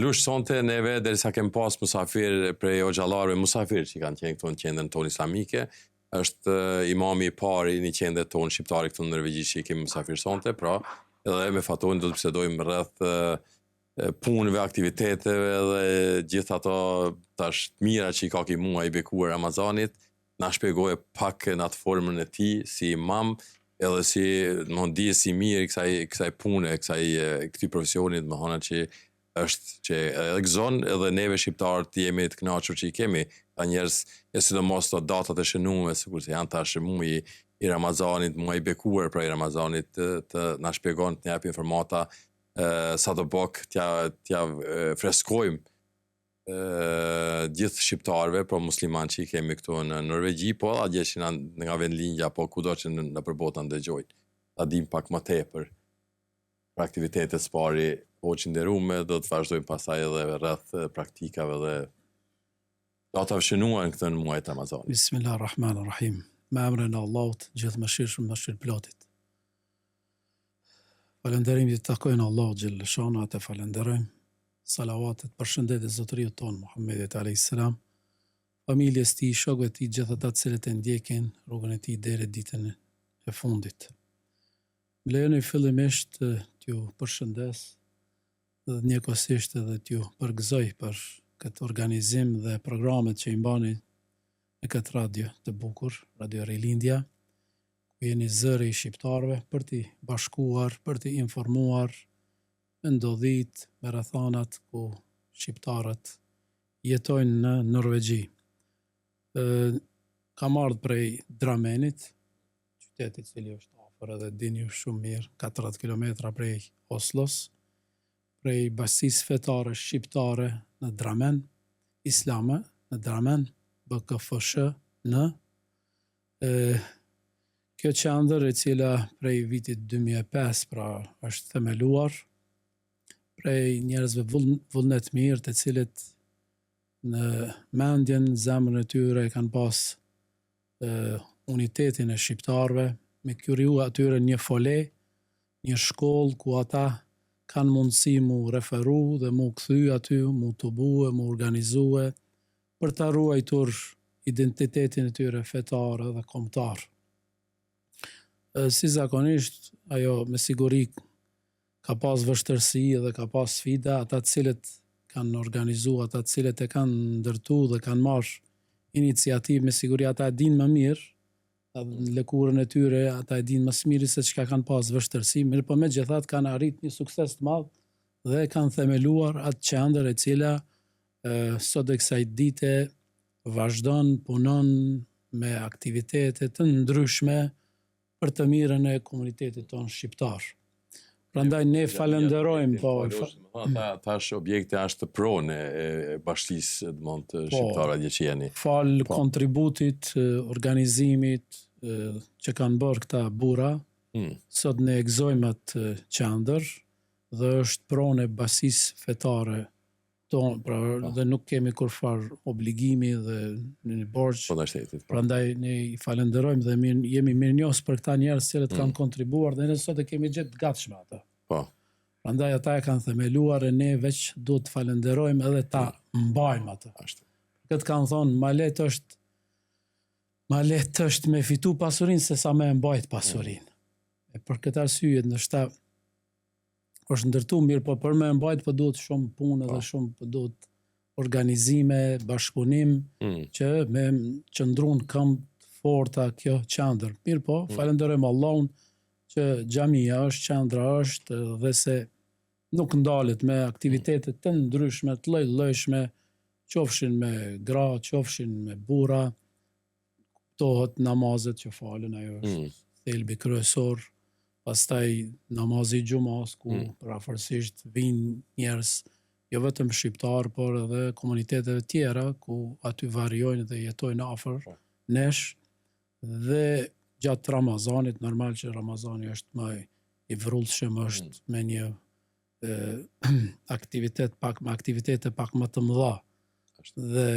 filluar sonte neve derisa kem pas musafir prej hoxhallarëve musafir që kanë qenë këtu në qendrën tonë islamike. Është imami I parë I një qendre tonë shqiptare këtu në Norvegji që I kemi musafir sonte, pra edhe me Fatonin do të bisedojmë rreth punëve, aktiviteteve dhe gjithë ato tash të mira që I ka ky muaj I bekuar Ramazanit, na shpjegoje pak në atë formën e tij si imam, edhe si më ndjes I mirë kësaj pune, këtij profesionit, më thonë që është që edhe gëzon edhe neve shqiptarët jemi të kënaqur që I kemi ta njerëz, e sidomos të datat e shënuara, sikur se janë tash muaji I Ramazanit, muaji I bekuar pra I Ramazanit, të na shpjegon, të na jap informata sa do bok t'ja freskojmë gjithë shqiptarëve, po musliman që I kemi këtu në Norvegji, po atje që nga vendlindja, po kudo që në përbotën ndëgjojnë. Ta dim pak më tepër për aktivitetet së pari, po që nderuame, do të vazhdojmë pastaj edhe rreth praktikave dhe datave shënuara në këtë muaj të Ramazanit. Bismillahirrahmanirrahim. Me emrin e Allahut, gjithë mëshirshëm, mëshirëplotit. Falënderimi të takojnë Allahut xhelleshana, atë falenderojmë. Salavatet për shëndetit zotëriut tonë, Muhammedit a.s. Familjes tij, shokëve tij, gjithë ata të cilët e ndjekin rrugën e tij deri ditën e fundit. Më lejoni fillimisht t'ju përshëndes dhe njëkohësisht edhe t'ju përgëzoj për këtë organizim dhe programet që I mbani në këtë radio të bukur, Radio Rilindja, ku jeni zëri I shqiptarëve për t'i bashkuar, për t'i informuar me ndodhit, me rrethanat ku shqiptarët jetojnë në Norvegji. Kam ardhur prej Dramenit, qyteti I cili është afër edhe dini ju shumë mirë, 40 kilometra prej Oslos, prej bashkisë fetare shqiptare në Dramen, islame në Dramen, BKFSH në kjo qendër e cila prej vitit 2005 pra është themeluar prej njerëzve vullnet mirë të cilët në mendjen, zemrën e tyre kanë pas unitetin e shqiptarëve, me kriju atyre një fole, një shkollë ku ata kanë mundësi mu referu dhe mu kthy aty, mu të bue, mu organizue, për ta ruajtur identitetin e tyre fetar dhe kombëtar. Si zakonisht, ajo me siguri ka pas vështërsi dhe ka pas sfida, ata të cilët kanë organizu, ata të cilët e kanë ndërtu dhe kanë marrë iniciativë, me siguri ata e dinë më mirë, në lëkurën e tyre, ata e dinë më së miri se çka kanë pas vështërsi, mirë po megjithatë kanë arrit një sukses të madh dhe kanë themeluar atë qendër e cila sot e kësaj dite vazhdon, punon me aktivitete të ndryshme për të mirën e komunitetit tonë shqiptar. Prandaj ne falenderojmë, po. Tash objekti është pronë e bashkisë të shqiptarëve që jeni. Fal kontributit, organizimit që kanë bërë këta burra, sot ne e gëzojmë atë qendër dhe është pronë e bashkisë fetare tonë, pra dhe nuk kemi kurfar obligimi dhe një borxh. Prandaj ne I falenderojmë dhe jemi mirënjohës për këta njerëz që kanë kontribuar dhe ne sot e kemi gjetë gatshme ata. Po. Prandaj ata e kanë themeluar e ne veç duhet të falenderojmë edhe ta mbajmë atë. Këtë kanë thonë, ma lehtë është me fitu pasurinë se sa me mbajt pasurinë. E për këtë arsye ndoshta është ndërtu mirë, po për me mbajt po duhet shumë punë dhe shumë po duhet organizime, bashkëpunim, që me qëndrun këmbë forta kjo qendër. Mirë po, falenderojmë Allahun që xhamia është, qendra është dhe se nuk ndalet me aktivitetet të ndryshme, të lloj-llojshme, qofshin me gra, qofshin me burra, kuptohet namazet që falen, ajo është thelbi kryesor. Pastaj namazi I xhumas ku parafërsisht vinë njerëz jo vetëm shqiptar, por edhe komuniteteve tjera ku aty variojnë dhe jetojnë afër nesh, dhe gjatë Ramazanit, normal që Ramazani është më I vrullshëm, është me një aktivitete pak më të mëdha. Dhe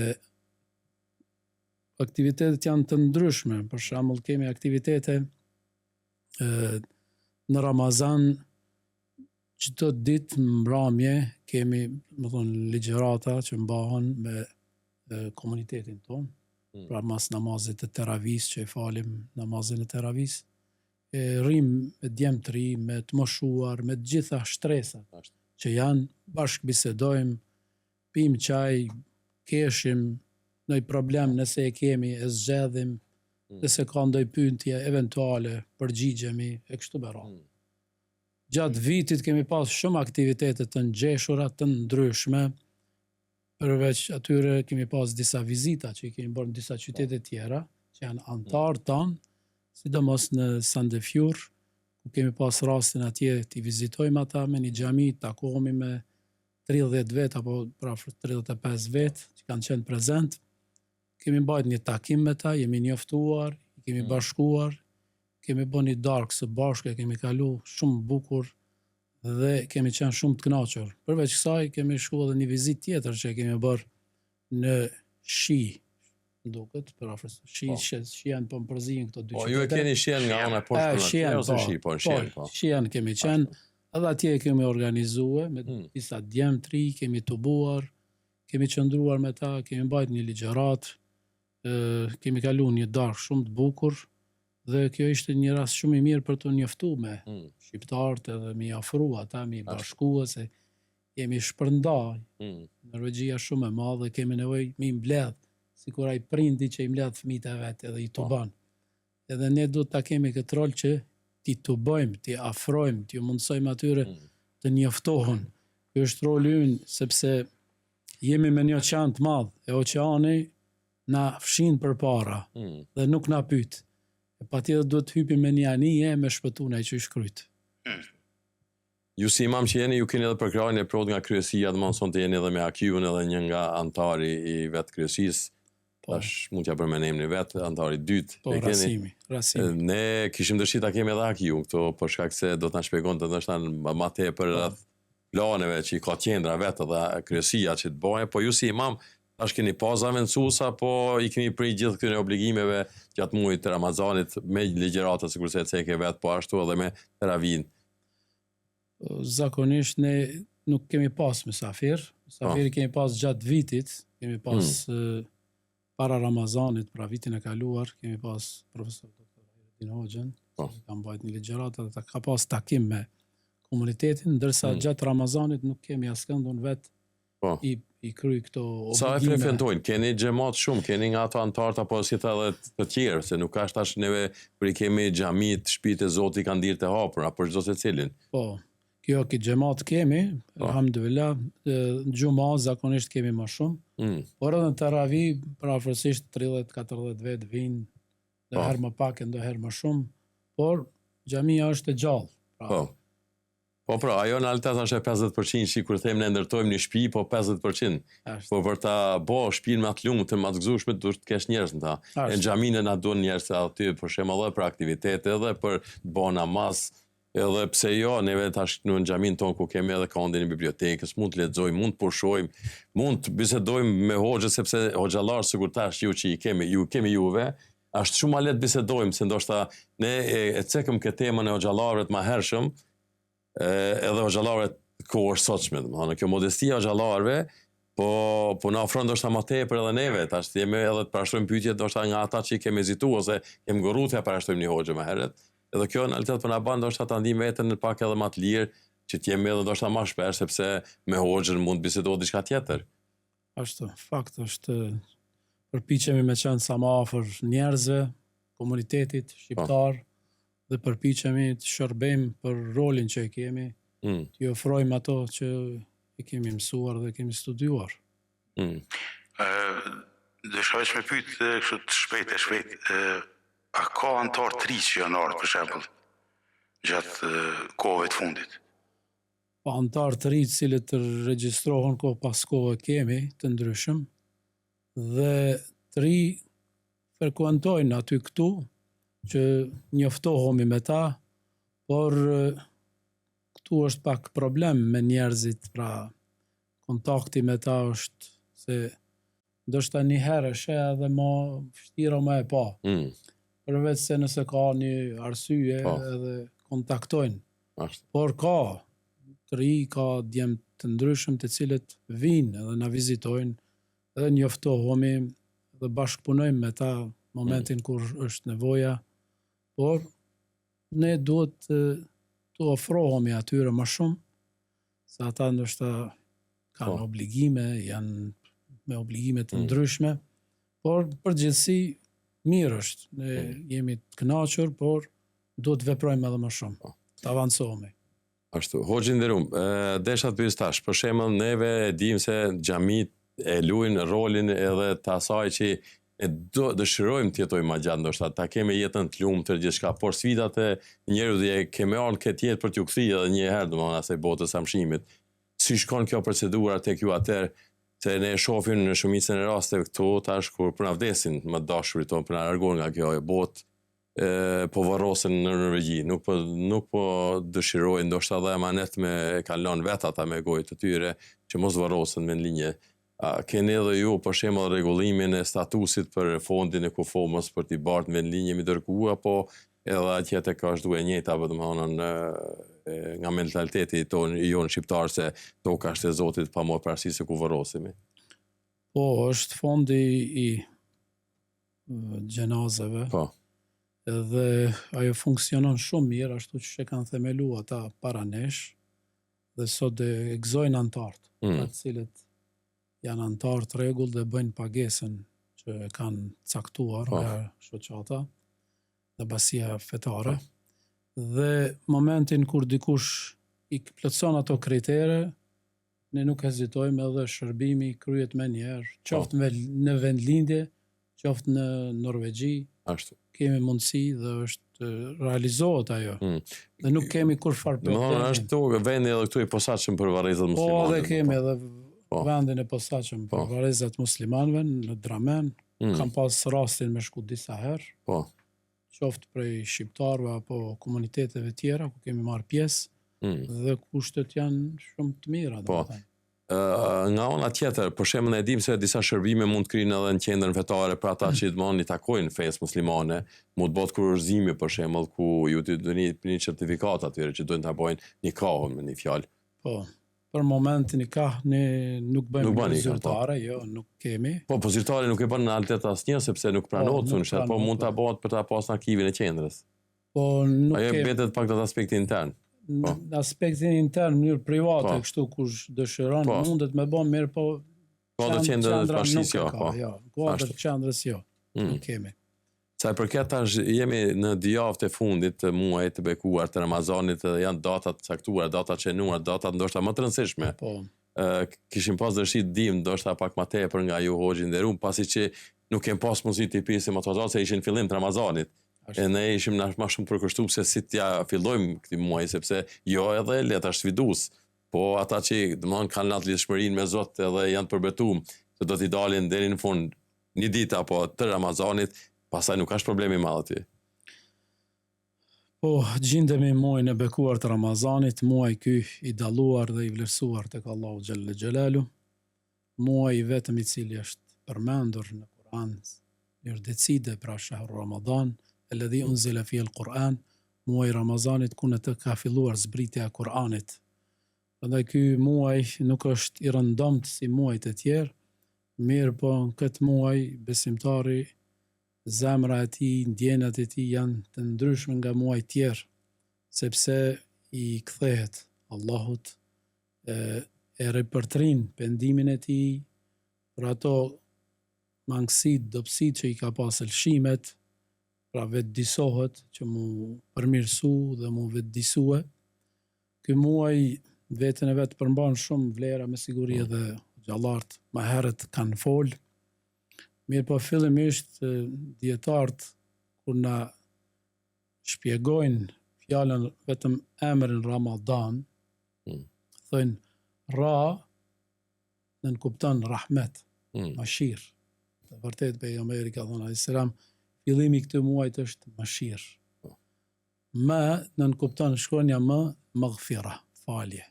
aktivitetet janë të ndryshme, për shembull kemi aktivitete në Ramazan çdo ditë në mbrëmje kemi, më thonë, ligjërata që mbahen me komunitetin tonë. Pra mas namazit të teravis që i falim namazin e teravis, rrim me djemë të ri, me të moshuar, me të gjitha shtresat që janë, bashkë bisedojmë, pim qaj, keshim ndonjë problem nëse e kemi, e zgjedhim, nëse ka ndonjë pyetje eventuale, përgjigjemi e kështu me radhë. Gjatë vitit kemi pas shumë aktivitete të ngjeshura, të ndryshme, përveç atyre kemi pas disa vizita që i kemi bërë në disa qytete tjera, që janë antarë tanë, sidomos në Sandefjord, ku kemi pas rastin atje t'i vizitojmë ata me një xhami, takohemi me 30 vet apo pra 35 vet që kanë qenë prezent. Kemi bajt një takim me ta, jemi njoftuar, kemi bashkuar, kemi bërë një darkë së bashku, kemi kalu shumë bukur dhe kemi qenë shumë të kënaqur. Përveç kësaj kemi shkuar edhe një vizitë tjetër që kemi bërë në Shi, duket, për afër Shihen po mpërzijnë këto dy qytete. Ju e keni Shihen nga ana poshtë. Shihen kemi qenë, edhe atje kemi organizuar me disa djemë të ri, kemi tubuar, kemi qëndruar me ta, kemi mbajt një ligjërat, kemi kalu një darkë shumë të bukur, dhe kjo ishte një rast shumë i mirë për të njoftu me shqiptarët edhe mi afru ata, mi bashkua, se jemi shpërnda. Norvegjia shumë e madhe, kemi nevojë mi mbledh, sikur ai prindi që i mbledh fëmijët e vet edhe i tuban. Edhe ne duhet ta kemi këtë rol që t'i tubojmë, t'i afrojmë, t'i mundsojmë atyre të njoftohen. Ky është roli ynë, sepse jemi me një oqean të madh, e oqeani na fshin përpara dhe nuk na pyet. Patjetër duhet të hypim me një anije me shpëtun ai që i shkryt. Ju si imam që jeni, ju keni edhe përkrahjen e plot nga kryesia, dhe mëson të jeni edhe me AQ-n edhe një nga antari i vetë kryesisë. Tash mund t'ja përmenem një vetë, antari dytë. Po, Rasimi. Ne kishim dëshirë ta kemi edhe AQ-n këto, për shkak se do t'na shpjegonte ndoshta më tepër rreth planeve që i ka qendra vetë dhe kryesia që të bëjë, po ju si imam tash keni pas avencusa, po i keni prej gjithë këtyre obligimeve gjatë muajit të Ramazanit me ligjërata sikurse e ceke vetë, po ashtu edhe me teravin. Zakonisht ne nuk kemi pas mysafir. Mysafiri kemi pas gjatë vitit, kemi pas para Ramazanit, pra vitin e kaluar, kemi pas profesor Dr. Hayreddin Hoxhën, që ka mbajt një ligjëratë dhe ka pas takim me komunitetin, ndërsa gjatë Ramazanit nuk kemi askëndon vetë i kry këto obligime. Sa e frekventojnë? Keni xhamat shumë, keni nga ato antarët apo si ta edhe të tjerë, se nuk ka tash neve kur i kemi xhamit, shtëpitë e Zotit kanë dirë të hapura për çdo secilin. Po, kjo xhamat kemi, alhamdulillah, xhuma zakonisht kemi më shumë, por edhe në taravi afërsisht 30-40 vet vinë, dhe herë më pak e ndonjëherë më shumë, por xhamia është e gjallë. Po pra, ajo në realitet është e 50% që kur them ne ndërtojmë një shtëpi, po 50%. Po për ta bo shtëpinë më të lumtur, më të gëzueshme, duhet të kesh njerëz në ta. E në xhaminë na duan njerëz aty për shembull edhe për aktivitete, edhe për të bërë namaz, edhe pse jo, neve tash në xhaminë tonë ku kemi edhe kondin e bibliotekës, mund të lexojmë, mund të pushojmë, mund të bisedojmë me hoxhë, sepse hoxhallar sikur tash ju që ju kemi juve, është shumë ma lehtë bisedojmë, se ndoshta ne e cekëm këtë temën e hoxhallarëve të mëhershëm, edhe hoxhallarëve kohë sotshme, domethënë kjo modestia e hoxhallarëve po na ofron ndoshta më tepër edhe neve, tash jemi edhe të parashtrojmë pyetje ndoshta nga ata që kemi hezituar ose kemi ngurruar t'ia parashtrojmë një hoxhë më herët. Edhe kjo në realitet po na bën ndoshta ta ndijmë veten në pak edhe më të lirë, që të jemi edhe ndoshta më shpesh, sepse me hoxhën mund bisedohet diçka tjetër. Ashtu, fakt është, përpiqemi me qenë sa më afër njerëzve, komunitetit shqiptar, dhe përpiqemi të shërbejmë për rolin që e kemi, të ofrojmë ato që e kemi mësuar dhe kemi studiuar. Desha veç me pyet kështu të shpejt, a ka antar të ri që janë ardhur për shembull gjatë kohëve të fundit? Pa antar të ri të cilët të regjistrohen kohë pas kohë kemi të ndryshëm, dhe të ri frekuentojnë aty këtu, që njoftohemi me ta, por këtu është pak problem me njerëzit, pra kontakti me ta është se ndoshta një herë është edhe më vështirë më e pa. Përveç se nëse ka një arsye edhe kontaktojnë. Por të ri, ka djemë të ndryshëm të cilët vinë edhe na vizitojnë, edhe njoftohemi dhe bashkëpunojmë me ta momentin kur është nevoja, por ne duhet të ofrohemi atyre më shumë, se ata ndoshta kanë obligime, janë me obligime të ndryshme, por përgjithësi mirë është. Ne jemi të kënaqur, por duhet të veprojmë edhe më shumë, të avancohemi. Ashtu, hoxhi nderuam, desha të pyes tash, për shembull, neve e dim se xhamit e luajnë rolin edhe të asaj që e dëshirojmë të jetojmë më gjatë, ndoshta ta kemi jetën të lumtur gjithçka, por sfidat e njerëzit e kemi ardhur këtë jetë për t'ju kthyer edhe një herë domethënë asaj botës së amshimit. Si shkon kjo procedura tek ju atëherë? Se ne shohim në shumicën e rasteve këtu tash kur për na vdesin më dashurit tonë, për na larguar nga kjo botë, po varrosen në Norvegji, nuk po dëshirojnë ndoshta edhe emanet me kalon vet ata me gojë të tyre që mos varrosen me linje. Keni edhe ju për shembull rregullimin e statusit për fondin e kufomës për t'i bartë me linje mi dërgu, apo edhe atje tek është duhe njëjta, domethënë nga mentaliteti tonë jonë shqiptar se toka është e Zotit pa marrë parasysh se ku varrosemi. Po, është fondi i gjenazeve. Po. Edhe ajo funksionon shumë mirë, ashtu që kanë themelu ata para nesh, dhe sot e gëzojnë antartë, të cilët janë antarë të rregull dhe bëjnë pagesën që kanë caktuar nga shoqata dhe basia fetare. Dhe momentin kur dikush i plotson ato kritere, ne nuk hezitojmë edhe shërbimi kryet me njerë, qoftë në vendlindje, qoftë në Norvegji, Ashtu. Kemi mundësi dhe është realizohet ajo. Dhe nuk kemi kur farë problemi. Domethënë është vendi edhe këtu i posaçëm për varrezat muslimane. Po, dhe kemi edhe vendin e posaçëm për varrezat muslimanëve në Dramen. Kam pas rastin me shku disa herë. Po. Qoftë prej shqiptarëve apo komuniteteve tjera ku kemi marrë pjesë, dhe kushtet janë shumë të mira. Po. Nga ona tjetër, për shembull ne dim se disa shërbime mund të kryhen edhe në qendrën fetare për ata që domosdoshmë i takojnë fesë muslimane, mund të bëhet kurorëzimi për shembull ku ju të dëni një certifikat atyre që duhen ta bëjnë nikahun me një fjalë. Po. Për momentin nikah ne nuk bëjmë zyrtare, jo, nuk kemi. Po zyrtare nuk e bën në realitet asnjë sepse nuk pranohet thonë, po mund ta bëhet për ta pas në arkivin e qendrës. Po nuk kemi. Ajo mbetet pak në aspektin intern. Në aspektin intern, në mënyrë private, kështu kush dëshiron, mundet me bën mirë, po kuadër qendrës bashkisë jo, po. Jo, kuadër qendrës jo, nuk kemi. Sa i përket tash jemi në dy javët e fundit të muajit të bekuar të Ramazanit, dhe janë datat caktuara, datat qenuara, datat ndoshta më të rëndësishme. Po. Kishim pas dëshirë të dim ndoshta pak më tepër nga ju hoxhi nderuam, pasi që nuk kem pas mundësi të pyesim ato datë se ishin fillim të Ramazanit. E ne ishim më shumë përkushtuar se si t'ja fillojmë këtë muaj, sepse jo edhe leta sfidues, po ata që domthon kanë atë lidhshmërinë me Zot edhe janë të përbetuar se do t'i dalin deri në fund një ditë apo të Ramazanit, pastaj nuk ka problemi i madh aty. Po, gjendemi muajin e bekuar të Ramazanit, muaj ky i dalluar dhe i vlerësuar tek Allahu xhalla xhelalu, muaj i vetëm i cili është përmendur në Kur'an, mirë decide pra shahru Ramadan, alladhi unzila fihi al-Quran, muaji Ramazanit ku në të ka filluar zbritja e Kur'anit. Prandaj ky muaj nuk është i rëndomt si muajt e tjerë, mirë po në këtë muaj besimtari zemra e tij, ndjenjat e tij janë të ndryshme nga muajt tjerë, sepse i kthehet Allahut, e ripërtrin pendimin e tij për ato mangësit, dobësit që i ka pas lëshimet, pra vetëdisohet që mu përmirësu dhe mu vetëdisue. Ky muaj vetën e vetë përmban shumë vlera, me siguri edhe gjallartë më herët kanë folë. Mirë po fillimisht dietarët kur na shpjegojnë fjalën vetëm emrin Ramadan, thënë ra nënkupton rahmet, mashir. Të vërtet pejgamberi ka thënë alayhis salam, fillimi i këtij muajit është mashir. Më nënkupton shkronja më maghfira, falje.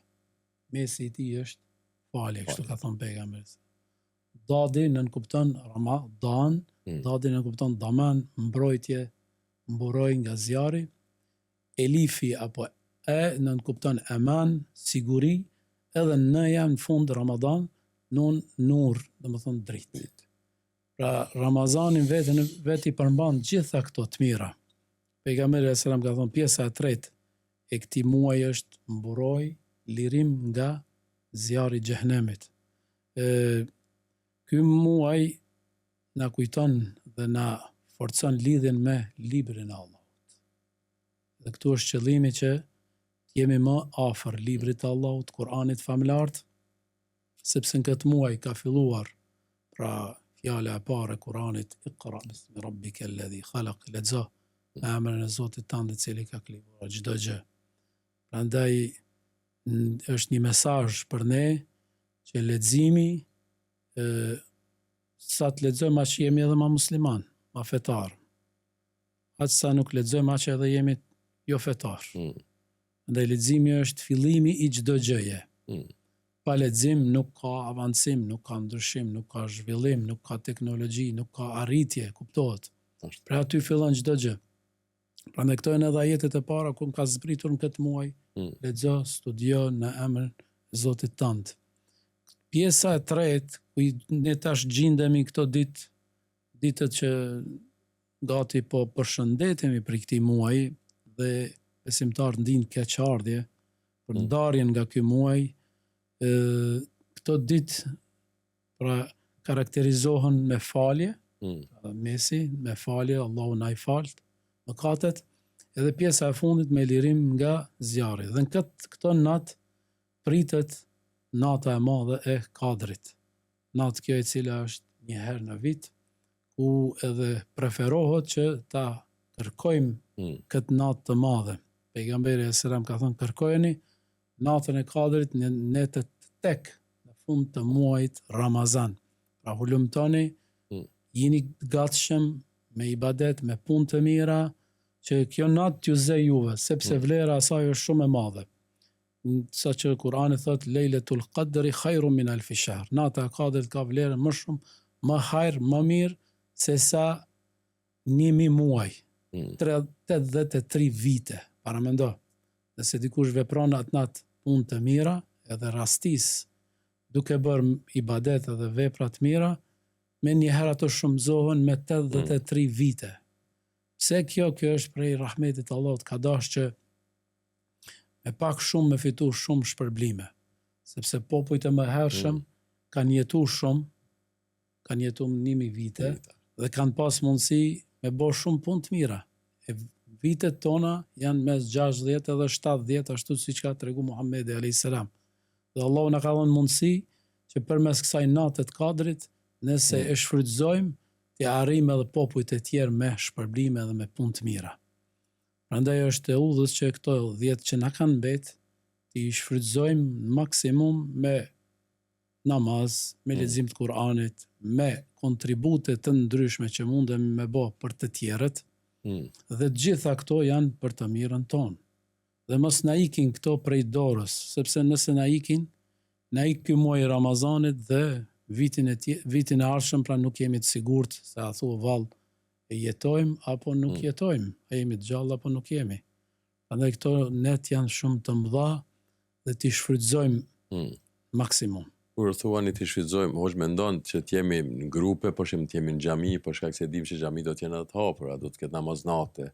Mesi i tij është falje, kështu ka thënë pejgamberi. Dadi nënkupton Ramadan, dadi nënkupton daman, mbrojtje, mburoj nga zjarri. Elifi apo nën kupton eman, siguri, edhe në janë në fund Ramadan, nun nur, dhe më thonë dritë. Pra Ramazanin veti përmban gjitha këto të mira. Pejgamberi a.s. ka thonë pjesa e tretë e këtij muaji është mburoj, lirim nga zjarri i xhehenemit. Ky muaj na kujton dhe na forcon lidhjen me librin e Allahut. Dhe këtu është qëllimi që jemi më afër librit të Allahut, Kur'anit familart, sepse në këtë muaj ka filluar pra fjala e parë e Kur'anit, Iqra bismi rabbika alladhi khalaq, lexo me emrin e Zotit tënd i cili ka krijuar çdo gjë. Prandaj është një mesazh për ne që leximi sa të lexojmë aq jemi edhe ma musliman, ma fetar. Aq sa nuk lexojmë aq edhe jemi jo fetar. Ndaj leximi është fillimi i çdo gjëje. Pa lexim nuk ka avancim, nuk ka ndryshim, nuk ka zhvillim, nuk ka teknologji, nuk ka arritje, kuptohet. Pra aty fillon çdo gjë. Prandaj këto janë edhe ajetet e para ku ka zbritur në këtë muaj. Lexo, studio në emrin e Zotit tënd. Pjesa e tretë, ku ne tash gjindemi këto ditët që gati po përshëndetemi për këtij muaji dhe besimtar ndinë keqardhje për ndarjen nga ky muaj. Këto ditë pra karakterizohen me falje, mesi, me falje, Allahu na i falt mëkatet, edhe pjesa e fundit me lirim nga zjarri. Dhe në këto natë pritet nata e madhe e Kadrit. Natë kjo e cila është një herë në vit, ku edhe preferohet që ta kërkojmë këtë natë të madhe. Pejgamberi s.a.s. ka thënë kërkojeni natën e Kadrit në netët tek në fund të muajit Ramazan. Pra hulumtoni, jini gatshëm me ibadet, me punë të mira, që kjo natë t'ju zë juve, sepse vlera asaj është shumë e madhe. Sa që Kurani thot Lejletul Qadri khajrum min alfi shahr. Nata e Kadrit ka vlerën më shumë, më hajër, më mirë se sa 1000 muaj, 83 vite. Para mendo, nëse dikush vepron atë natë punë të mira, edhe rastis, duke bërë ibadet edhe vepra të mira, me njëherë ato shumëzohen me 83 vite. Pse kjo është prej rahmetit Allahut, ka dashur që me pak shumë me fitu shumë shpërblime, sepse popujt e mëhershëm kanë jetu shumë, kanë jetu 1000 vite dhe kanë pas mundësi me bo shumë punë të mira. E vitet tona janë mes 60 edhe 70, ashtu siç ka tregu Muhamedi a.s. Dhe Allahu na ka dhënë mundësi që përmes kësaj natë të Kadrit, nëse e shfrytëzojmë, të arrijmë edhe popujt e tjerë me shpërblime dhe me punë të mira. Prandaj është e udhës që këto 10 që na kanë mbet, t'i shfrytëzojmë në maksimum me namaz, me lexim të Kur'anit, me kontribute të ndryshme që mundemi me bë për të tjerët, dhe të gjitha këto janë për të mirën tonë. Dhe mos na ikin këto prej dorës, sepse nëse na ikin, na ik ky muaj i Ramazanit dhe vitin e ardhshëm, pra nuk jemi të sigurt se a thua vallë e jetojmë apo nuk jetojmë, a jemi të gjallë apo nuk jemi. Prandaj këto net janë shumë të mëdha dhe t'i shfrytëzojmë maksimum. Kur thuani t'i shfrytëzojmë, hoç mendon që t'jemi në grupe, për shembull t'jemi në xhami, për shkak se dim që xhami do të jenë të hapura, do të ketë namaz nate,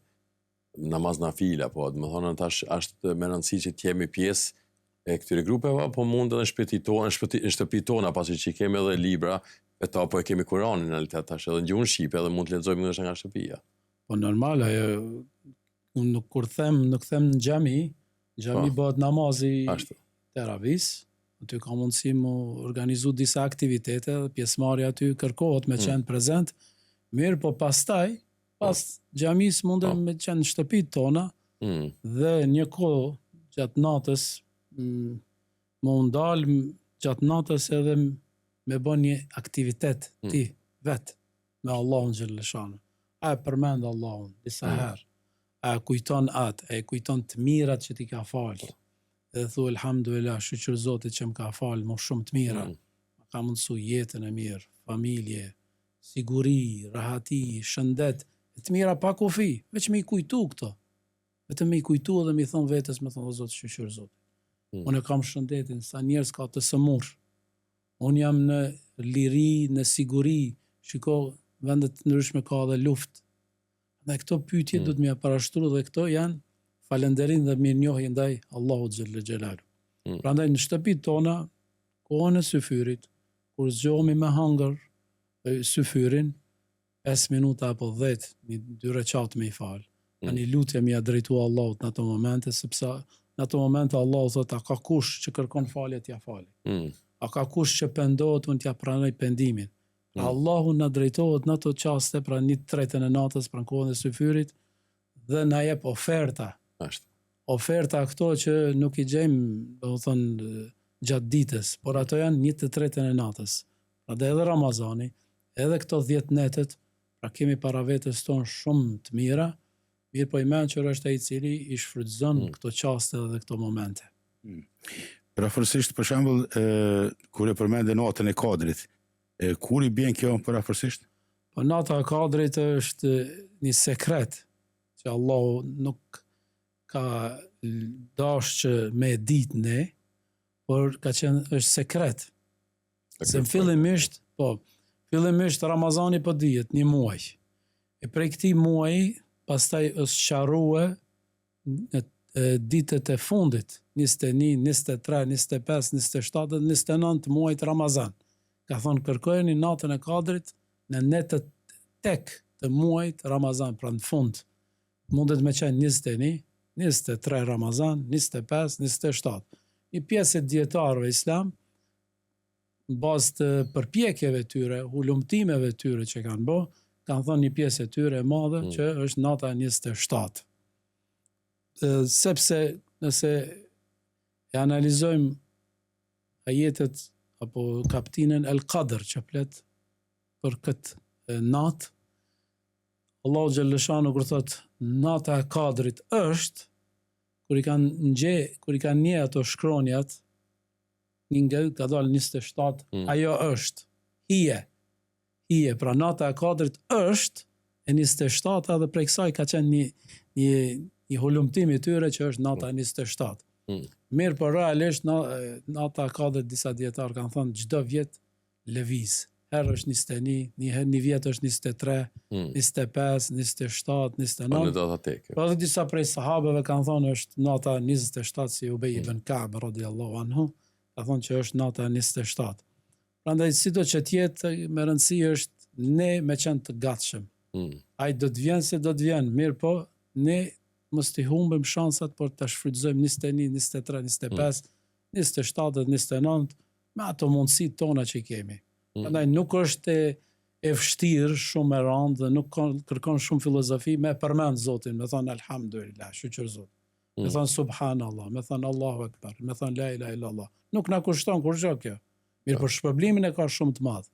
namaz nafila, po do të thonë tash është me rëndësi që t'jemi pjesë e këtyre grupeve, apo mund edhe në shtëpi tona, pasi që kemi edhe libra, e ta po e kemi Kur'anin në realitet tash edhe në gjuhën shqipe, edhe mund të lexojmë nga shtëpia. Po normal, unë nuk them në xhami bëhet namazi teravis, aty ka mundësi mu organizu disa aktivitete, dhe pjesëmarrja aty kërkohet me qenë prezent, mirë, po pastaj, pas xhamis mundem me qenë në shtëpit tona, dhe një kohë gjatë natës, më ndalë gjatë natës edhe me bën një aktivitet ti vetë me Allahun xhelleshanu. A e përmend Allahun disa herë, a e kujton atë, a e kujton të mirat që ti ka falë, dhe thu elhamdulillah, shukër Zotit që më ka falë më shumë të mira, më ka mundësu jetën e mirë, familje, siguri, rahati, shëndet, të mira pa kufi, veç me i kujtu këto. Vetëm me i kujtu dhe me i thonë vetës, me thonë, o Zotë, shqyqyr Zotë. Unë e kam shëndetin, sa njerëz ka të sëmur. Unë jam në liri, në siguri, shiko, vendet ndryshme ka dhe luft. Dhe këto pyetje du të mja parashtru dhe këto janë falenderin dhe mirënjohje ndaj Allahu Xhelle Xhelalu. Prandaj në shtëpitë tona, kohën e syfyrit, kur zgjohemi me hangër syfyrin, 5 minuta apo 10, një 2 recat me i falë. Një lutje mi a drejtu Allahut në ato momente, sepse në ato momente Allahu thot, a ka kush që kërkon falje t'ja fali. A ka kush që pendohet unë t'ja pranoj pendimin. Allahu në drejtohet në ato qaste, pra 1/3 e natës, pra në kohën e syfyrit, dhe na jep oferta. Oferta këto që nuk i gjejmë, do të thonë, gjatë ditës, por ato janë 1/3 e natës. Pra dhe edhe Ramazani, edhe këto 10 netet, pra kemi para vetës tonë shumë të mira, mirë po i menqër është ai i cili i shfrytëzon këto qaste dhe këto momente. Parafërsisht, për shembull, kur e përmende natën e Kadrit, kur i bjen kjo parafërsisht? Po nata e Kadrit është një sekret që Allahu nuk ka dash që me ditë ne, por ka qenë është sekret. Se fillimisht, fillimisht Ramazani po dihet një muaj. E prej këtij muaji pastaj është qarrue në ditët e fundit, 21, 23, 25, 27 dhe 29 muajt Ramazan. Ka thonë kërkojeni natën e Kadrit në netët tek të muajt Ramazan, pra në fund. Mundet me qenë 21, 23 Ramazan, 25, 27. Një pjesë e dietarëve islam, në bazë të përpjekjeve tyre, hulumtimeve tyre që kanë bë, kanë thonë një pjesë e tyre e madhe që është nata 27. Sepse nëse e analizojmë ajetet apo kaptinën El Qadr që flet për këtë natë, Allahu Gjellëshanu kur thot nata e Kadrit është, kur i kanë nje ato shkronjat, një nga ka dalë 27, ajo është, hije, pra nata e Kadrit është e 27 dhe prej kësaj ka qenë një hulumtim i tyre që është nata e 27. Mirë, por realisht nata e Kadrit disa dietar kanë thënë çdo vjet lëviz. Herë është 21, një vjet është 23, 25, 27, 29. Po edhe disa prej sahabeve kanë thënë është nata 27 si Ubej ibn Ka'b radhiyallahu anhu, ka thonë që është nata 27. Prandaj sido që tjetë, me rëndësi është ne me qenë të gatshëm. Ai do të vjen se do të vjen, mirë po, ne mos t'i humbim shansat për të shfrytëzojmë 21, 23, 25, 27 dhe 29 me ato mundësit tona që i kemi. Prandaj nuk është e vështirë shumë e rëndë dhe nuk kërkon shumë filozofi me përmend Zotin, me thonë Alhamdulillah, shqyqër Zot. Me thonë Subhanallah, me thonë Allahu Akbar, me thonë La ilaha illallah. Nuk na kushton kur gjë kjo. Mirë, për shpërblimin e ka shumë të madh.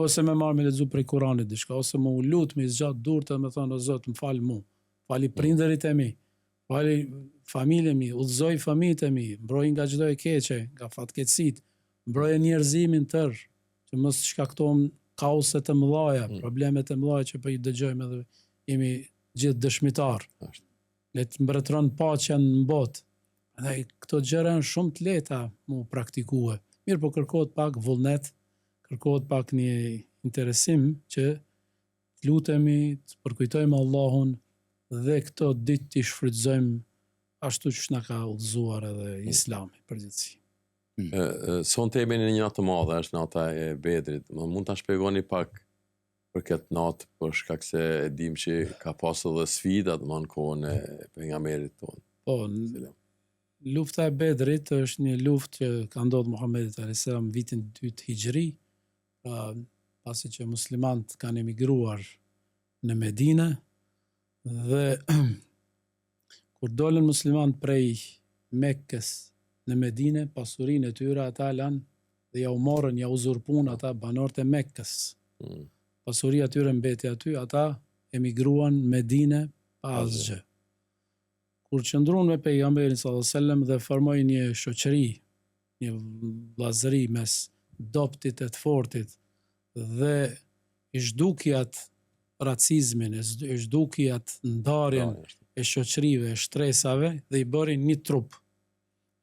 Ose me marrë me lexu prej Kuranit diçka, ose me u lut me zgjat durtë me thonë o Zot, më fal mua. Fali prindërit e mi, fali familjen e mi, udhëzoj familjet e mi, mbroj nga çdo e keqe, nga fatkeqësitë, mbroj njerëzimin tërë, që mos shkaktojmë kaose të mëdha, probleme të mëdha që po i dëgjojmë edhe jemi gjithë dëshmitar. Le të mbretëron paqen në botë. Edhe këto gjëra janë shumë të lehta mu praktikue. Mirë, po kërkohet pak vullnet, kërkohet pak një interesim që të lutemi, të përkujtojmë Allahun dhe këto ditë të shfrytëzojmë ashtu që na ka udhëzuar edhe Islami përgjithësi. Sonte jemi në një natë të madhe, është nata e Bedrit. Mund ta shpjegoni pak për këtë natë, për shkak se e dim që ka pasur edhe sfida në kohën e pejgamberit tonë. Po, lufta e Bedrit është një luftë që ka ndodhur Muhamedit a.s. vitin 2 Hijri, pasi që muslimanët kanë emigruar në Medinë dhe kur dolën muslimanët prej Mekkës në Medinë, pasurinë e tyre ata lanë dhe ja u morën, ja uzurpuan ata banorët e Mekkës. Pasuria e tyre mbeti aty, ata emigruan në Medinë pa asgjë. Kur qëndruan me pejgamberin sallallahu alajhi wasallam dhe formoi një shoqëri, një vllazëri mes doptit e të fortit dhe i zhdukjat racizmin, i zhdukjat ndarjen e shoqërive, e shtresave dhe i bëri një trup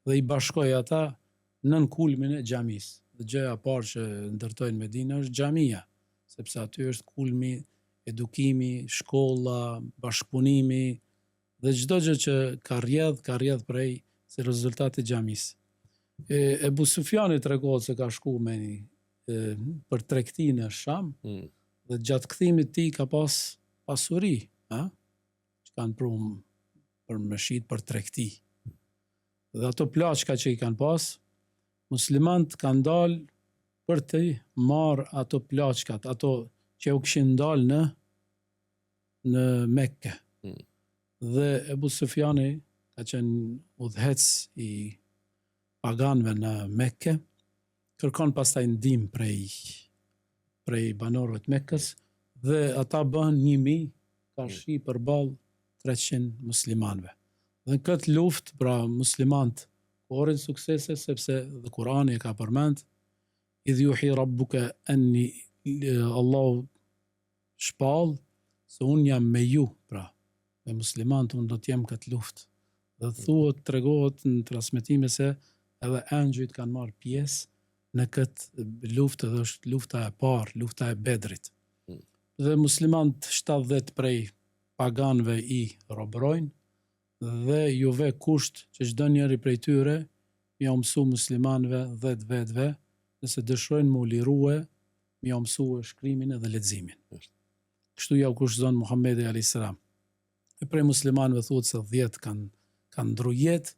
dhe i bashkoi ata nën kulmin e xhamisë. Dhe gjëja e parë që ndërtojnë Medinë është xhamia, sepse aty është kulmi, edukimi, shkolla, bashkëpunimi dhe çdo gjë që ka rrjedh prej si rezultati i xhamisë. Ebu Sufjani tregohet se ka shku me për tregti në Sham dhe gjatë kthimit tij ka pas pasuri, që kanë prunë për me shit për tregti. Dhe ato plaçka që i kanë pas, muslimant kanë dalë për të marrë ato plaçkat, ato që u kishin dalë në Mekke. Dhe Ebu Sufjani ka qenë udhëhec i paganëve në Mekke, kërkon pastaj ndihmë prej banorëve të Mekkës dhe ata bën 1000 karshi përballë 300 muslimanëve. Dhe në këtë luftë, pra muslimant korrin suksese sepse dhe Kurani e ka përmend idh yuhi rabbuka anni Allahu shpall se unë jam me ju, pra me muslimant unë do t'jem këtë luftë. Dhe thuhet, tregohet në transmetime se edhe engjëjt kanë marrë pjesë në këtë luftë dhe është lufta e parë, lufta e Bedrit. Dhe muslimant 70 prej paganëve i robrojnë dhe juve kusht që çdo njeri prej tyre mi mësu muslimanëve 10 vetëve nëse dëshirojnë mu lirue, mi mësu shkrimin edhe leximin. Kështu ja u kushtozon Muhamedi alayhis salam. E prej muslimanëve thuhet se 10 kanë ndru jetë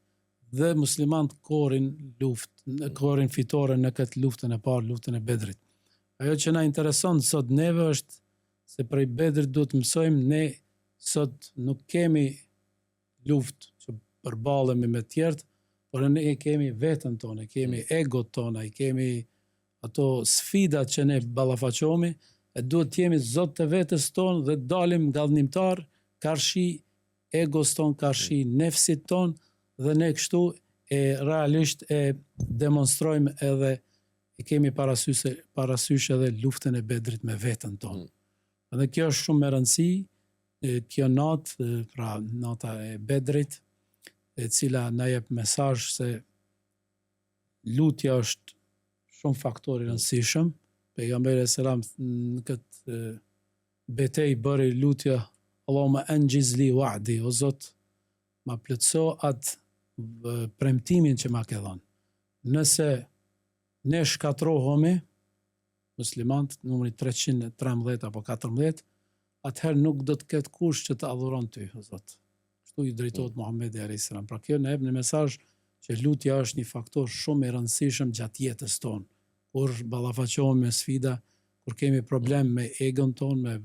dhe muslimant korrin fitore në këtë luftën e parë, luftën e Bedrit. Ajo që na intereson sot neve është se prej Bedrit duhet mësojmë ne sot nuk kemi luftë që përballemi me tjerët, por ne kemi veten tonë, kemi egot tona, kemi ato sfidat që ne ballafaqohemi, e duhet të jemi zot të vetes tonë dhe dalim gallënimtar karshi egos tonë, karshi nefsit tonë dhe ne kështu realisht e demonstrojmë edhe e kemi parasysh edhe luftën e Bedrit me veten tonë. Dhe kjo është shumë e rëndësi, kjo natë, pra nata e Bedrit, e cila na jep mesazh se lutja është shumë faktor i rëndësishëm. Pejgamberi selam në këtë betejë bëri lutja Allahumma anjiz li wa'di, o Zot, ma plotëso atë premtimin që ma ke dhënë. Nëse ne shkatrohemi, muslimant, numri 313 apo 14, atëherë nuk do të ketë kush që të adhuron ty, o Zot. Kështu i drejtohet Muhamedi alayhis salam. Pra kjo na jep një mesazh që lutja është një faktor shumë i rëndësishëm gjatë jetës tonë. Kur ballafaqohemi me sfida, kur kemi problem me egon tonë, me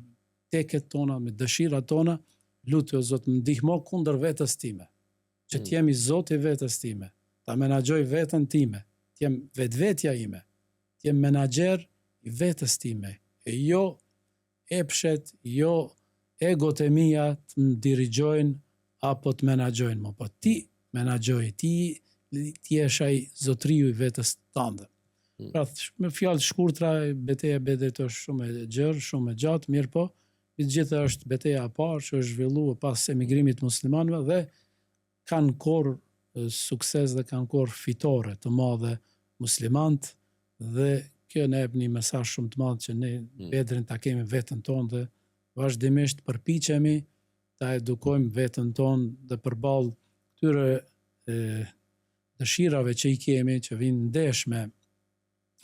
teket tona, me dëshirat tona, lutë o Zot më ndihmo kundër vetes time, që t'jem i Zot i vetes time, ta menaxhoj veten time, t'jem vetvetja ime, t'jem menaxher i vetes time, e jo epshet, jo egot e mia të më dirigjojnë apo të menaxhojnë, po ti menaxhoj, ti jesh ai zotriu i vetes tënde. Pra, me fjalë të shkurtra, betejë e Bedrit është shumë e gjerë, shumë e gjatë, mirë po, i gjithë është betejë e parë që është zhvilluar pas emigrimit të muslimanëve dhe kanë korr sukses dhe kanë korr fitore të madhe muslimanët dhe kjo ne jep një mesazh shumë të madh që ne Bedrin ta kemi veten tonë dhe vazhdimisht përpiqemi ta edukojmë veten tonë dhe përballë këtyre dëshirave që i kemi, që vinë ndesh me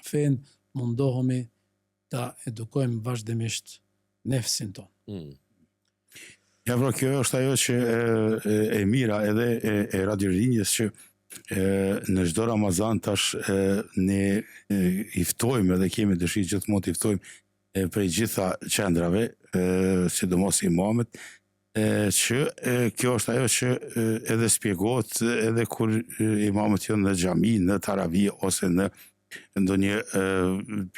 fen, mundohemi ta edukojmë vazhdimisht nefsin tonë. Ja, pra, kjo është ajo që e mira edhe e Radio Rinjës që në çdo Ramazan tash ne i ftojmë edhe kemi dëshirë gjithmonë të ftojmë prej gjitha qendrave, sidomos imamët, që kjo është ajo që edhe spjegohet edhe kur imamët janë në xhami, në taravi ose në ndonjë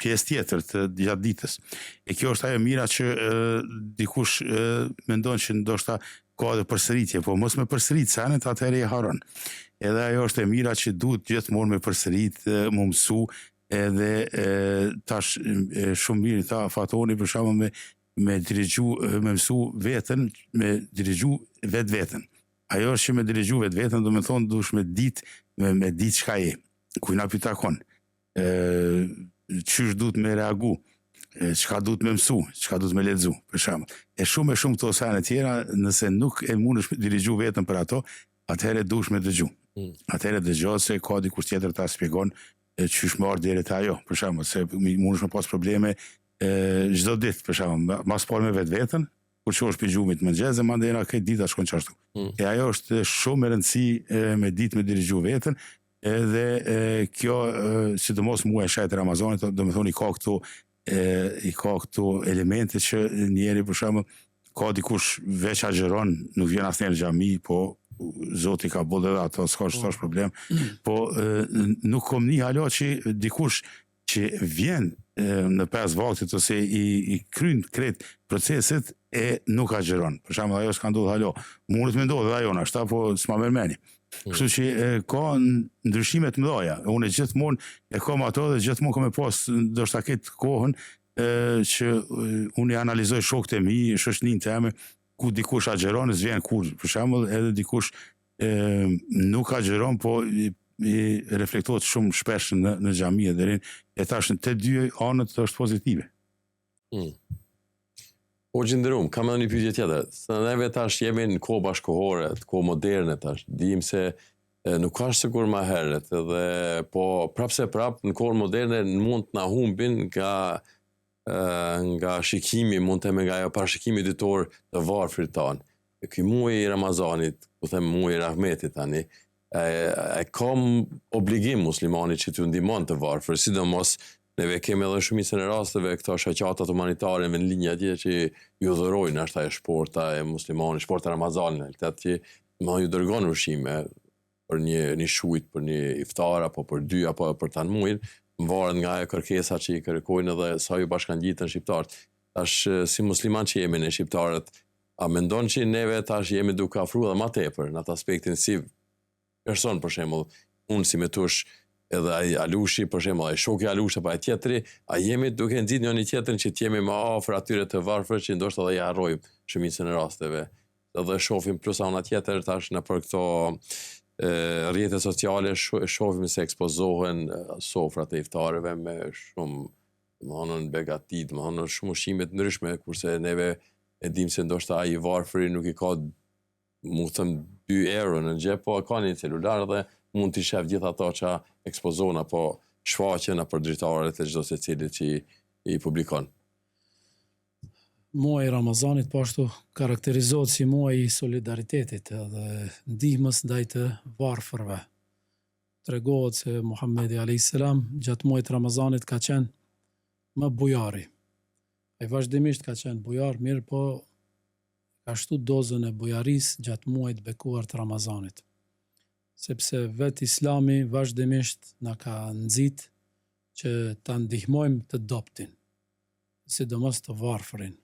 pjesë tjetër të gjatë ditës. E kjo është ajo mira që dikush mendon që ndoshta ka edhe përsëritje, po mos me përsërit senet, atëherë e haron. Edhe ajo është e mira që duhet gjithmonë me përsërit, më mësu, edhe tash shumë mirë ta Fatoni për shkakun me me dirigju, me mësu veten, me dirigju vetë-veten. Ajo është që me dirigju vetë-veten, do me thonë dush me ditë çka je, kujna pi takon, qysh duhet me reagu, çka duhet me mësu, çka duhet me lexu, për shembull. E shumë këto sene tjera, nëse nuk e mundesh me dirigju veten për ato, atëherë dush me dëgju. Atëherë dëgjo se ka dikush tjetër ta shpjegon qysh marr deri te ajo, për shembull, se mundesh me pas probleme çdo ditë, për shembull, mas parë me vetveten, kur çosh pi gjumit mëngjes e mandej na këtë ditë shkon çashtu. E ajo është shumë e rëndësi me ditë me dirigju veten, edhe kjo sidomos muaj shajt Ramazanit, do të thonë i ka këto elemente që njeri për shembull ka dikush veç agjeron, nuk vjen asnjëherë në xhami, po Zoti ka bodë edhe ato, s'ka problem, po nuk kom një halo që dikush që vjen në 5 vaktit ose i kryen krejt proceset e nuk agjeron. Për shembull, ajo s'ka ndodhur halo. Mundet me ndodhur ajo na shta, po s'ma mërmeni. Kështu që ka ndryshime të mëdha. Unë gjithmonë e kam ato dhe gjithmonë kam pas ndoshta këtë kohën që unë i analizoj shokët e mi, shoqërinë time, ku dikush agjeron, s'vjen kur, për shembull, edhe dikush nuk agjeron, po i reflektohet shumë shpesh në xhami deri e tash të dy anët është pozitive. O gjinderum, kam edhe një pyetje tjetër. Se neve tash jemi në kohë bashkohore, të kohë moderne tash. Dim se nuk ka sikur më herët, edhe po prapse në kohën moderne mund të na humbin nga shikimi, mund të me nga parashikimi ditor të varfrit tanë. Ky muaj i Ramazanit, ku them muaj i rahmetit tani, e kam obligim muslimani që t'ju ndihmon të varfër, sidomos neve kemi edhe shumicën e rasteve këto shoqatat humanitare në linja atje që ju dhurojnë ashta e shporta e muslimani, shporta Ramazanit, këtë që më ju dërgon ushqime për një shujt, për një iftar, apo për 2 apo për tanë muajin, varet nga e kërkesa që i kërkojnë edhe sa ju bashkangjitën shqiptarët. Tash si musliman që jemi në shqiptarët, a mendon që neve tash jemi duke afruar edhe më tepër në atë aspektin si person, për shembull, unë si me tush edhe ai Alushi, për shembull, ai shoku i Alushi apo ai tjetri, a jemi duke nxit një tjetrin që t'jemi më afër atyre të varfër që ndoshta edhe ja harrojmë shumicën e rasteve. Edhe shohim plus ana tjetër tash në për këto rrjete sociale shohim se ekspozohen sofrat e iftareve me shumë, domthonë begati, domthonë shumë ushqime të ndryshme, kurse neve e dim se ndoshta ai i varfëri nuk i ka, mu them, 2 euro në xhep, po ka një celular dhe mund t'i shef gjithë ato që ekspozon apo shfaqen apo dritaret e çdo secilit që i publikon. Muaji i Ramazanit po ashtu karakterizohet si muaji i solidaritetit dhe ndihmës ndaj të varfërve. Tregohet se Muhamedi a.s. gjatë muajit Ramazanit ka qenë më bujari. Ai vazhdimisht ka qenë bujar, mirë po ka shtu dozën e bujaris gjatë muajit bekuar të Ramazanit. Sepse vetë Islami vazhdimisht na ka nxit që ta ndihmojmë të dobtin, sidomos të varfërin.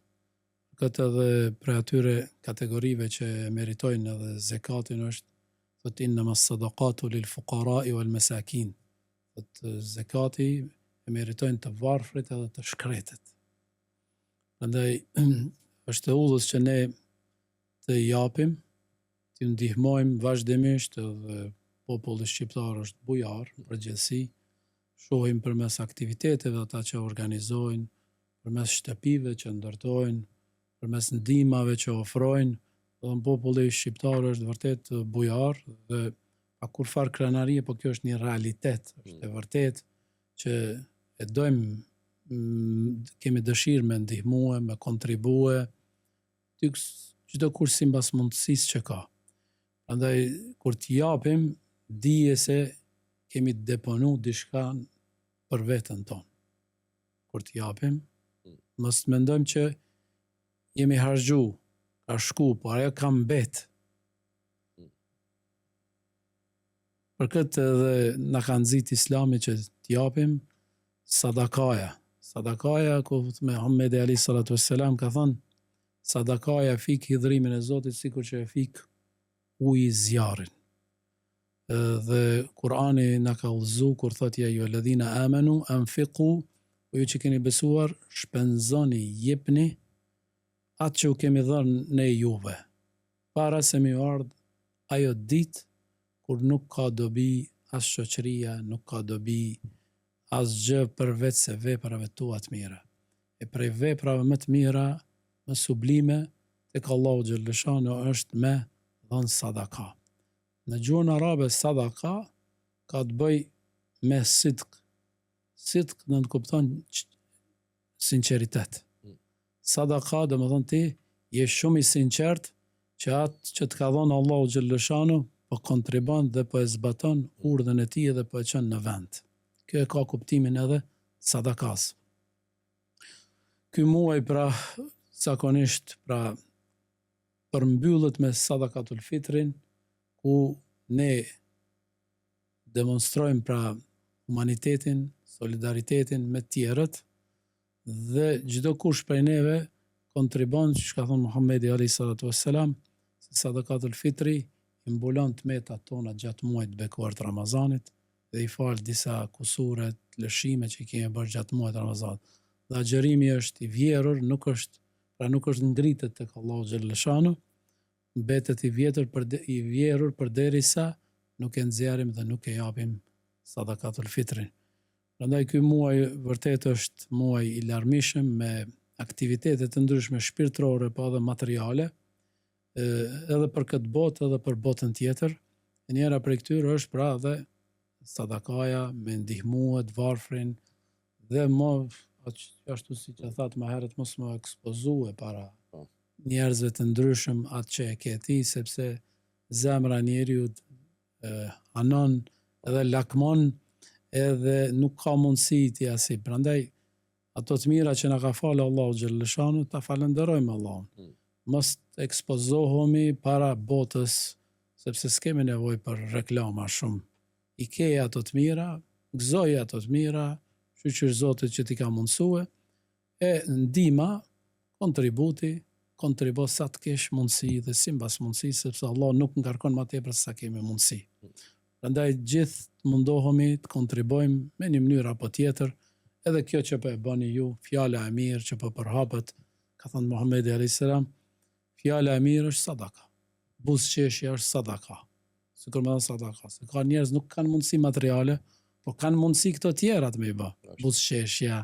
Këtë edhe për atyre kategorive që meritojnë edhe zekatin është, thot innama sadaqatu lil fuqara'i wal masakin. Thot zekati e meritojnë të varfrit edhe të shkretit. Prandaj është e udhës që ne të japim, të ndihmojmë vazhdimisht, edhe populli shqiptar është bujar, përgjithësi, shohim përmes aktiviteteve ata që organizojnë, përmes shtëpive që ndërtojnë, përmes ndihmave që ofrojnë, dhe populli shqiptar është vërtet bujar dhe pa kurfar krenarie, po kjo është një realitet, është e vërtet që e dojmë, kemi dëshirë me ndihmue, me kontribue, çdo kush sipas mundësisë që ka. Prandaj kur t'i japim, dije se kemi deponu diçka për veten tonë. Kur t'i japim, mos mendojmë që jemi harxhu, ka shku, po ajo ka mbet. Për këtë edhe na ka nxit Islami që t'japim sadakaja. Sadakaja, ku Muhamedi a.s. ka thënë, sadakaja fik hidhrimin e Zotit sikur që e fik uji zjarrin. Dhe Kurani na ka udhëzu kur thotë ja ayyuhalladhina amanu anfiqu, ju që keni besuar, shpenzoni, jepni atë që u kemi dhënë ne juve, para se mi ardhë ajo ditë kur nuk ka dobi as shoqëria, nuk ka dobi as gjë përveç se veprave tua të mira. E prej veprave më të mira, më sublime, tek Allahu xhalleshanu është me dhënë sadaka. Në gjuhën arabe sadaka ka të bëj me sidq. Sidq do të kupton sinqeritet. Sadaka do të thonë ti je shumë i sinqert që atë që të ka dhënë Allahu xhalleshanu po kontribon dhe po e zbaton urdhën e tij dhe po e çon në vend. Kjo e ka kuptimin edhe sadakas. Ky muaj pra zakonisht pra përmbyllet me sadakatul fitrin, ku ne demonstrojmë pra humanitetin, solidaritetin me tjerët dhe çdo kush prej neve kontribon, që ka thonë Muhamedi alayhi salatu wassalam, se sadakatul fitri i mbulon tmetat tona gjatë muajit të bekuar të Ramazanit dhe i fal disa kusure, lëshime që i kemi bërë gjatë muajit të Ramazanit. Dhe agjerimi është i vjerur, nuk është ngritet tek Allahu xhalleshanu, mbetet i vjerur përderisa nuk e nxjerrim dhe nuk e japim sadakatul fitrin. Prandaj ky muaj vërtet është muaj i larmishëm me aktivitete të ndryshme shpirtërore pa edhe materiale, edhe për këtë botë edhe për botën tjetër. E njëra prej këtyre është pra edhe sadakaja, me ndihmuet, varfrin dhe më ashtu si që thatë më herët mos më ekspozue para njerëzve të ndryshëm atë që e ke ti, sepse zemra njeriut anon edhe lakmon edhe nuk ka mundësi ti asi. Prandaj ato të mira që na ka falë Allahu xhalleshanu, ta falenderojmë Allahun. Mos ekspozohemi para botës, sepse s'kemi nevojë për reklama shumë. I keja ato të mira, gëzoja ato të mira, shqyr Zotit që ti ka mundësue, e ndihma, kontribo sa të kesh mundësi dhe simbas mundësi, sepse Allah nuk ngarkon më tepër se sa kemi mundësi. Prandaj gjithë të mundohemi të kontribojmë me një mënyrë apo tjetër, edhe kjo që po e bëni ju, fjala e mirë që po përhapet, ka thënë Muhamedi alayhis salam, fjala e mirë është sadaka. Buzëqeshja është sadaka. Sikur më thënë sadaka. Se ka njerëz nuk kanë mundësi materiale, po kanë mundësi këto tjerat me i bë. Buzëqeshja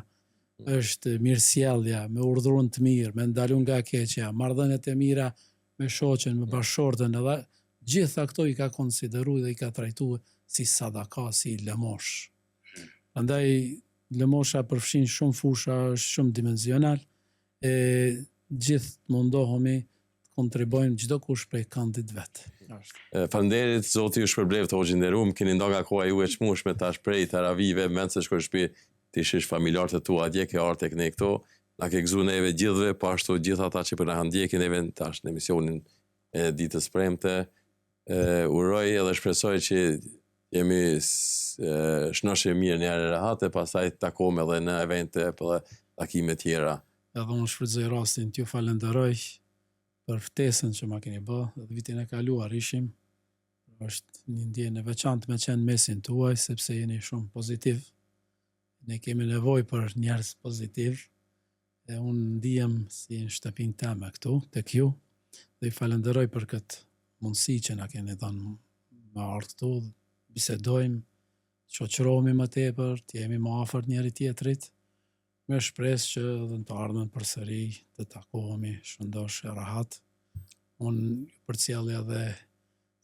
është mirësjellja, me urdhërun të mirë, me ndalun nga keqja, marrëdhëniet e mira me shoqen, me bashkëshorten, edhe gjitha këto i ka konsideruar dhe i ka trajtuar si sadaka, si lëmosh. Prandaj lëmosha përfshin shumë fusha, është shumë dimensional, gjithë mundohemi të kontribojmë çdo kush prej këndit vet. Faleminderit, Zoti ju shpërbleft hoxhin nderuar, keni ndoga koha ju e çmueshme tash prej taravive, mend se shkoj në shtëpi ti shish familjarët e tua atje, ke ardhur tek ne këtu, na ke gëzuar neve gjithëve, po ashtu gjithë ata që po na ndjekin neve tash në emisionin e ditës premte. Uroj edhe shpresoj që jemi shnoshje mirë një herë rehate, pastaj takojmë edhe në evente për takime tjera. Edhe unë shfrytëzoj rastin t'ju falenderoj për ftesën që ma keni bë, dhe vitin e kaluar ishim, është një ndjenjë e veçantë me qenë mesin tuaj, sepse jeni shumë pozitiv. Ne kemi nevojë për njerëz pozitiv, e unë ndihem si në shtëpinë teme këtu, tek ju, dhe i falenderoj për këtë mundësi që na keni dhënë me ardhur këtu, bisedojmë, shoqërohemi më tepër, të jemi më afër njëri tjetrit, me shpresë që edhe në të ardhmen përsëri të takohemi shëndosh e rahat. Unë përcjell edhe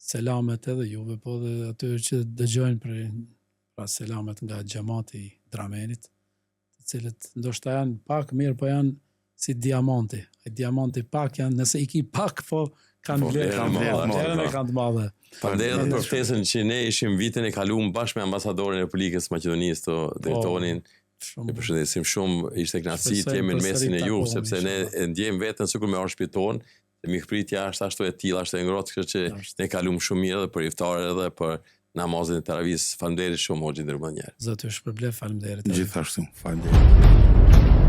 selamet edhe juve, po dhe atyre që dëgjojnë pra selamet nga xhamati i Dramenit, të cilët ndoshta janë pak mirë, po janë si diamanti. Ai diamanti pak janë, nëse i ki pak, po kanë vlerën e kanë të madhe. Faleminderit për ftesën që ne ishim vitin e kaluar bashkë me ambasadorin e Republikës së Maqedonisë të drejtonin. Ne përshëndesim shumë, ishte kënaqësi të jemi në mesin e juve, sepse ne e ndjejmë veten sikur me shtëpinë tonë, dhe mikpritja është ashtu e tillë, është e ngrohtë, kështu që ne kaluam shumë mirë edhe për iftar edhe për namazin e taravis. Faleminderit shumë hoxhin nderuar. Zoti ju shpërblef, faleminderit. Gjithashtu, faleminderit.